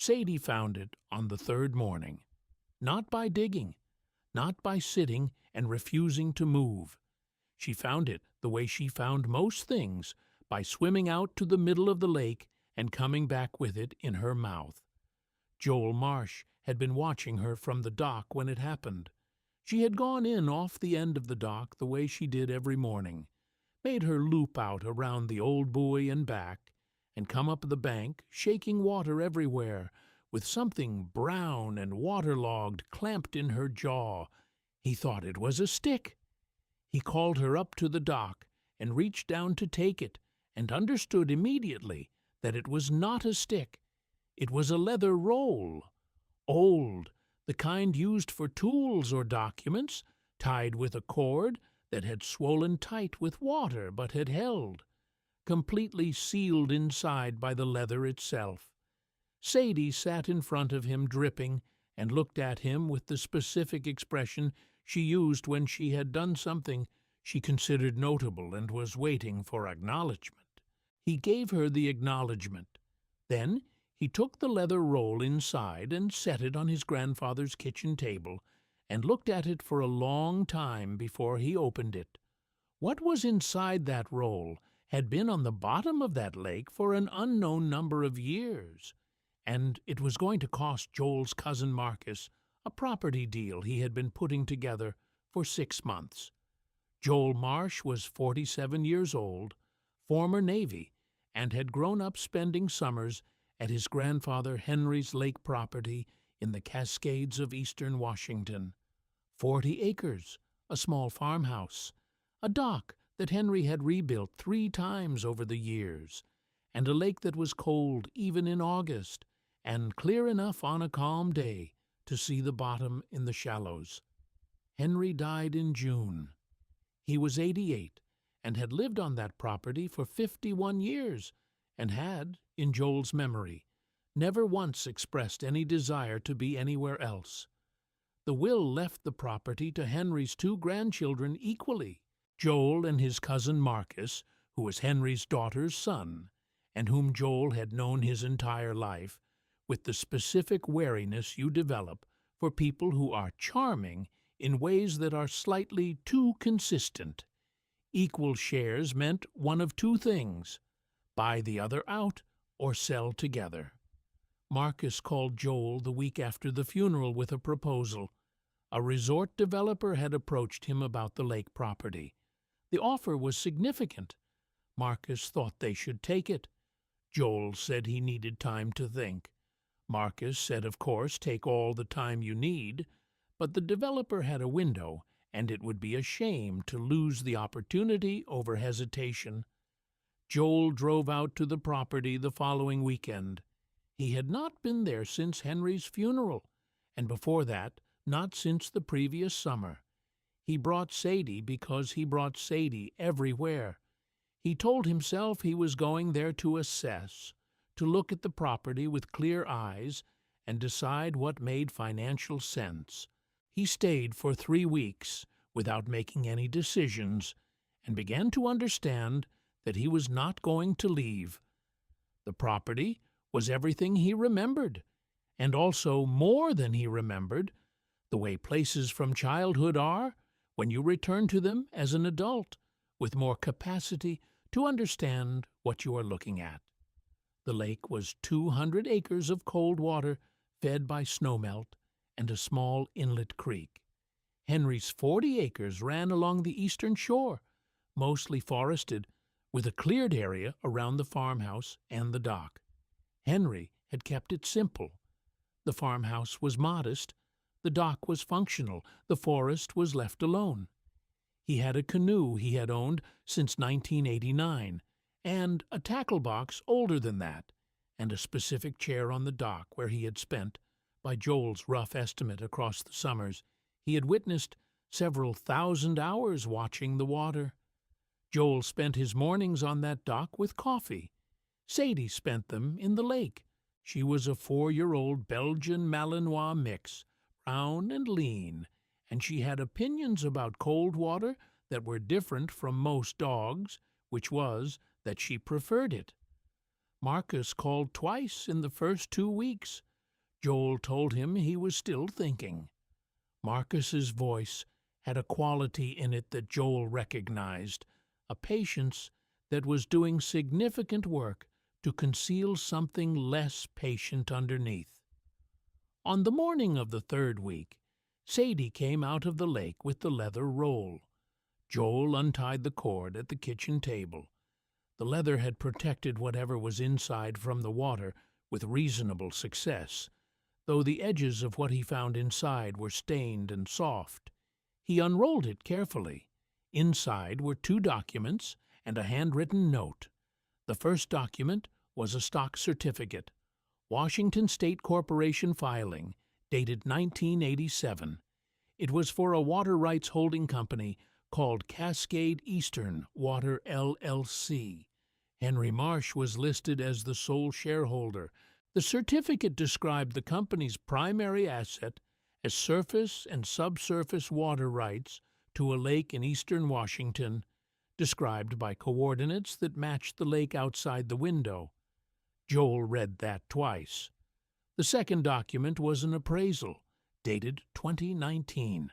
Sadie found it on the third morning. Not by digging, not by sitting and refusing to move. She found it the way she found most things, by swimming out to the middle of the lake and coming back with it in her mouth. Joel Marsh had been watching her from the dock when it happened. She had gone in off the end of the dock the way she did every morning, made her loop out around the old buoy and back, and come up the bank, shaking water everywhere, with something brown and waterlogged clamped in her jaw. He thought it was a stick. He called her up to the dock and reached down to take it, and understood immediately that it was not a stick. It was a leather roll, old, the kind used for tools or documents, tied with a cord that had swollen tight with water but had held, completely sealed inside by the leather itself. Sadie sat in front of him dripping and looked at him with the specific expression she used when she had done something she considered notable and was waiting for acknowledgment. He gave her the acknowledgment. Then he took the leather roll inside and set it on his grandfather's kitchen table and looked at it for a long time before he opened it. What was inside that roll had been on the bottom of that lake for an unknown number of years, and it was going to cost Joel's cousin Marcus a property deal he had been putting together for 6 months. Joel Marsh was 47 years old, former Navy, and had grown up spending summers at his grandfather Henry's lake property in the Cascades of eastern Washington. 40 acres, a small farmhouse, a dock that Henry had rebuilt 3 times over the years, and a lake that was cold even in August, and clear enough on a calm day to see the bottom in the shallows. Henry died in June. He was 88 and had lived on that property for 51 years, and had, in Joel's memory, never once expressed any desire to be anywhere else. The will left the property to Henry's 2 grandchildren equally, Joel and his cousin Marcus, who was Henry's daughter's son, and whom Joel had known his entire life, with the specific wariness you develop for people who are charming in ways that are slightly too consistent. Equal shares meant one of 2 things: buy the other out or sell together. Marcus called Joel the week after the funeral with a proposal. A resort developer had approached him about the lake property. The offer was significant. Marcus thought they should take it. Joel said he needed time to think. Marcus said, of course, take all the time you need, but the developer had a window, and it would be a shame to lose the opportunity over hesitation. Joel drove out to the property the following weekend. He had not been there since Henry's funeral, and before that, not since the previous summer. He brought Sadie because he brought Sadie everywhere. He told himself he was going there to assess, to look at the property with clear eyes and decide what made financial sense. He stayed for 3 weeks without making any decisions and began to understand that he was not going to leave. The property was everything he remembered, and also more than he remembered, the way places from childhood are when you return to them as an adult, with more capacity to understand what you are looking at. The lake was 200 acres of cold water fed by snowmelt and a small inlet creek. Henry's 40 acres ran along the eastern shore, mostly forested, with a cleared area around the farmhouse and the dock. Henry had kept it simple. The farmhouse was modest, the dock was functional, the forest was left alone. He had a canoe he had owned since 1989, and a tackle box older than that, and a specific chair on the dock where he had spent, by Joel's rough estimate across the summers, he had witnessed several thousand hours watching the water. Joel spent his mornings on that dock with coffee. Sadie spent them in the lake. She was a 4-year-old Belgian Malinois mix, brown and lean, and she had opinions about cold water that were different from most dogs', which was that she preferred it. Marcus called twice in the first 2 weeks, Joel told him he was still thinking. Marcus's voice had a quality in it that Joel recognized, a patience that was doing significant work to conceal something less patient underneath. On the morning of the third week, Sadie came out of the lake with the leather roll. Joel untied the cord at the kitchen table. The leather had protected whatever was inside from the water with reasonable success, though the edges of what he found inside were stained and soft. He unrolled it carefully. Inside were 2 documents and a handwritten note. The first document was a stock certificate, Washington State Corporation filing, dated 1987. It was for a water rights holding company called Cascade Eastern Water, LLC. Henry Marsh was listed as the sole shareholder. The certificate described the company's primary asset as surface and subsurface water rights to a lake in eastern Washington, described by coordinates that matched the lake outside the window. Joel read that twice. The second document was an appraisal, dated 2019.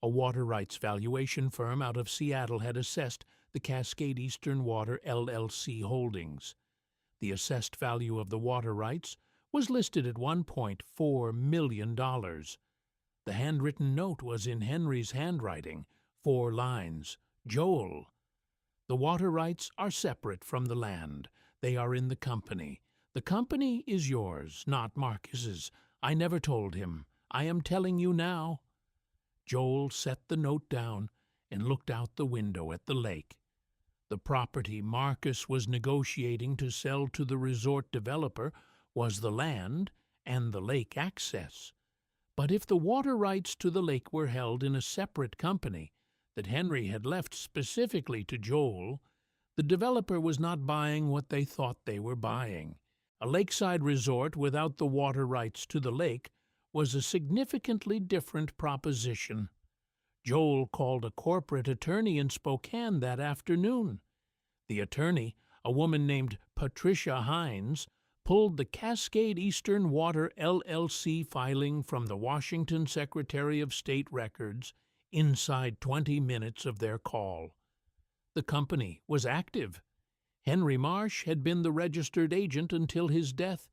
A water rights valuation firm out of Seattle had assessed the Cascade Eastern Water, LLC holdings. The assessed value of the water rights was listed at $1.4 million. The handwritten note was in Henry's handwriting, 4 lines. Joel, the water rights are separate from the land. They are in the company. The company is yours, not Marcus's. I never told him. I am telling you now. Joel set the note down and looked out the window at the lake. The property Marcus was negotiating to sell to the resort developer was the land and the lake access. But if the water rights to the lake were held in a separate company that Henry had left specifically to Joel, the developer was not buying what they thought they were buying. A lakeside resort without the water rights to the lake was a significantly different proposition. Joel called a corporate attorney in Spokane that afternoon. The attorney, a woman named Patricia Hines, pulled the Cascade Eastern Water, LLC filing from the Washington Secretary of State records inside 20 minutes of their call. The company was active. Henry Marsh had been the registered agent until his death,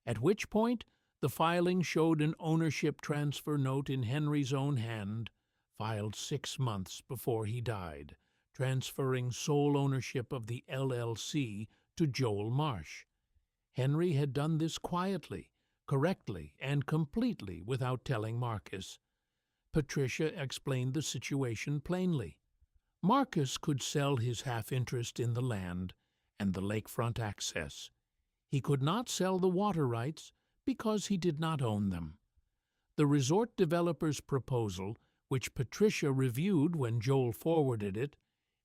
at which point the filing showed an ownership transfer note in Henry's own hand, filed 6 months before he died, transferring sole ownership of the LLC to Joel Marsh. Henry had done this quietly, correctly, and completely without telling Marcus. Patricia explained the situation plainly. Marcus could sell his half-interest in the land and the lakefront access. He could not sell the water rights because he did not own them. The resort developer's proposal, which Patricia reviewed when Joel forwarded it,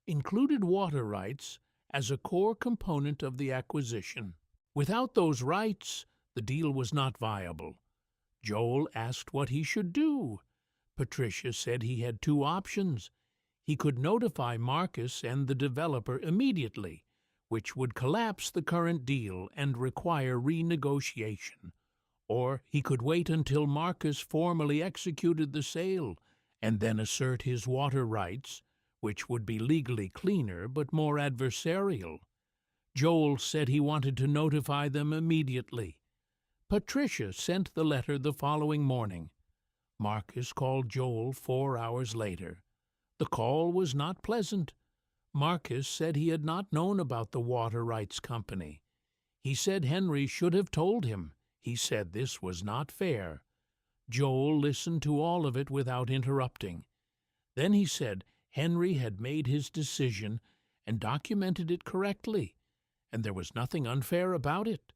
included water rights as a core component of the acquisition. Without those rights, the deal was not viable. Joel asked what he should do. Patricia said he had 2 options. He could notify Marcus and the developer immediately, which would collapse the current deal and require renegotiation. Or he could wait until Marcus formally executed the sale and then assert his water rights, which would be legally cleaner but more adversarial. Joel said he wanted to notify them immediately. Patricia sent the letter the following morning. Marcus called Joel 4 hours later. The call was not pleasant. Marcus said he had not known about the water rights company. He said Henry should have told him. He said this was not fair. Joel listened to all of it without interrupting. Then he said Henry had made his decision and documented it correctly, and there was nothing unfair about it.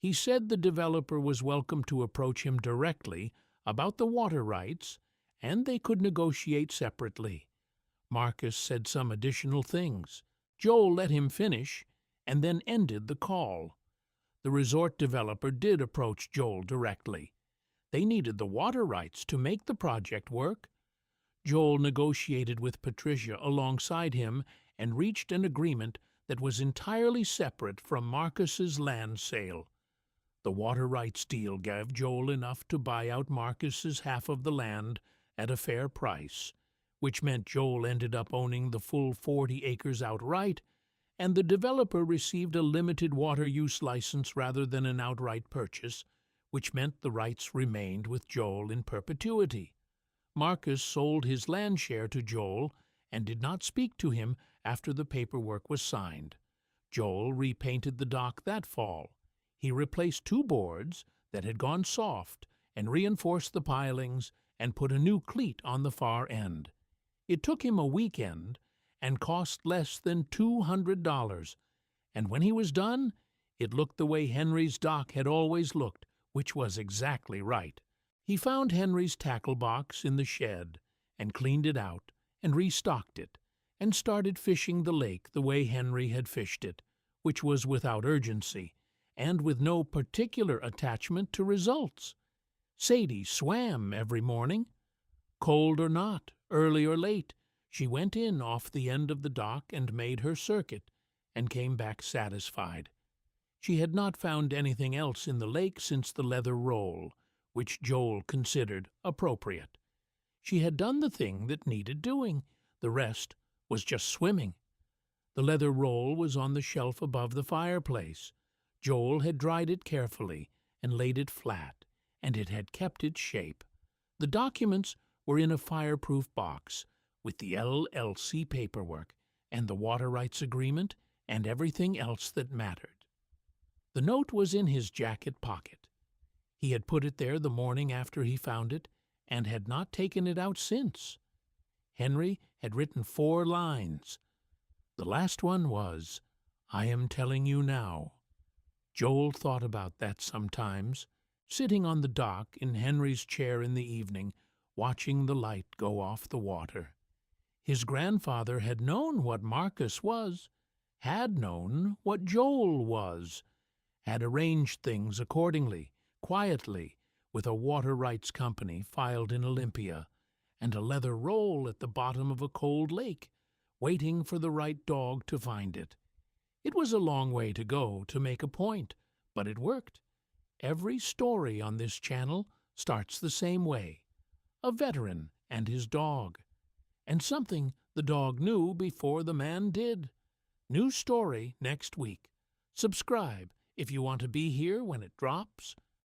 He said the developer was welcome to approach him directly about the water rights, and they could negotiate separately. Marcus said some additional things. Joel let him finish, and then ended the call. The resort developer did approach Joel directly. They needed the water rights to make the project work. Joel negotiated with Patricia alongside him and reached an agreement that was entirely separate from Marcus's land sale. The water rights deal gave Joel enough to buy out Marcus's half of the land at a fair price, which meant Joel ended up owning the full 40 acres outright, and the developer received a limited water use license rather than an outright purchase, which meant the rights remained with Joel in perpetuity. Marcus sold his land share to Joel and did not speak to him after the paperwork was signed. Joel repainted the dock that fall. He replaced 2 boards that had gone soft and reinforced the pilings and put a new cleat on the far end. It took him a weekend and cost less than $200, and when he was done, it looked the way Henry's dock had always looked, which was exactly right. He found Henry's tackle box in the shed and cleaned it out and restocked it and started fishing the lake the way Henry had fished it, which was without urgency and with no particular attachment to results. Sadie swam every morning. Cold or not, early or late, she went in off the end of the dock and made her circuit, and came back satisfied. She had not found anything else in the lake since the leather roll, which Joel considered appropriate. She had done the thing that needed doing. The rest was just swimming. The leather roll was on the shelf above the fireplace. Joel had dried it carefully and laid it flat, and it had kept its shape. The documents were in a fireproof box, with the LLC paperwork and the water rights agreement and everything else that mattered. The note was in his jacket pocket. He had put it there the morning after he found it, and had not taken it out since. Henry had written 4 lines. The last one was, "I am telling you now." Joel thought about that sometimes, sitting on the dock in Henry's chair in the evening, watching the light go off the water. His grandfather had known what Marcus was, had known what Joel was, had arranged things accordingly, quietly, with a water rights company filed in Olympia, and a leather roll at the bottom of a cold lake, waiting for the right dog to find it. It was a long way to go to make a point, but it worked. Every story on this channel starts the same way: a veteran and his dog, and something the dog knew before the man did. New story next week. Subscribe if you want to be here when it drops.